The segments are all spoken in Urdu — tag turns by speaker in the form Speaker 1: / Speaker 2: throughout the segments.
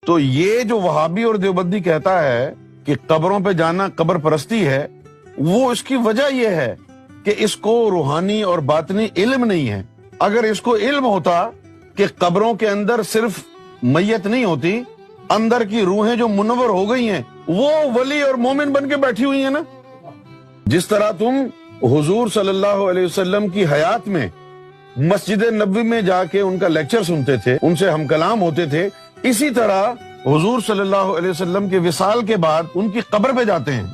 Speaker 1: تو یہ جو وہابی اور دیوبندی کہتا ہے کہ قبروں پہ جانا قبر پرستی ہے، وہ اس کی وجہ یہ ہے کہ اس کو روحانی اور باطنی علم نہیں ہے۔ اگر اس کو علم ہوتا کہ قبروں کے اندر صرف میت نہیں ہوتی، اندر کی روحیں جو منور ہو گئی ہیں وہ ولی اور مومن بن کے بیٹھی ہوئی ہیں نا۔ جس طرح تم حضور صلی اللہ علیہ وسلم کی حیات میں مسجد نبوی میں جا کے ان کا لیکچر سنتے تھے، ان سے ہم کلام ہوتے تھے، اسی طرح حضور صلی اللہ علیہ وسلم کے وصال کے بعد ان کی قبر پہ جاتے ہیں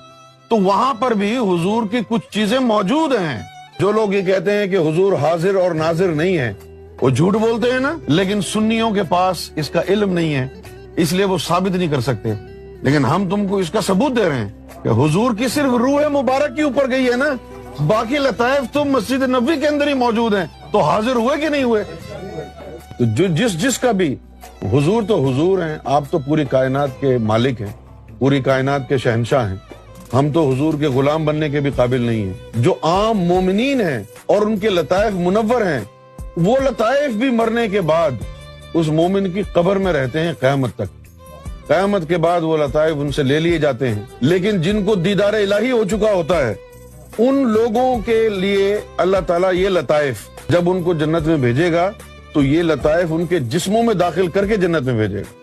Speaker 1: تو وہاں پر بھی حضور کی کچھ چیزیں موجود ہیں۔ جو لوگ یہ کہتے ہیں کہ حضور حاضر اور ناظر نہیں ہے، وہ جھوٹ بولتے ہیں نا، لیکن سنیوں کے پاس اس کا علم نہیں ہے، اس لیے وہ ثابت نہیں کر سکتے۔ لیکن ہم تم کو اس کا ثبوت دے رہے ہیں کہ حضور کی صرف روح مبارک کی اوپر گئی ہے نا، باقی لطائف تو مسجد نبوی کے اندر ہی موجود ہیں، تو حاضر ہوئے کہ نہیں ہوئے؟ تو جس کا بھی حضور تو حضور ہیں، آپ تو پوری کائنات کے مالک ہیں، پوری کائنات کے شہنشاہ ہیں، ہم تو حضور کے غلام بننے کے بھی قابل نہیں ہیں۔ جو عام مومنین ہیں اور ان کے لطائف منور ہیں، وہ لطائف بھی مرنے کے بعد اس مومن کی قبر میں رہتے ہیں قیامت تک۔ قیامت کے بعد وہ لطائف ان سے لے لیے جاتے ہیں، لیکن جن کو دیدار الہی ہو چکا ہوتا ہے ان لوگوں کے لیے اللہ تعالیٰ یہ لطائف جب ان کو جنت میں بھیجے گا تو یہ لطائف ان کے جسموں میں داخل کر کے جنت میں بھیجے گا۔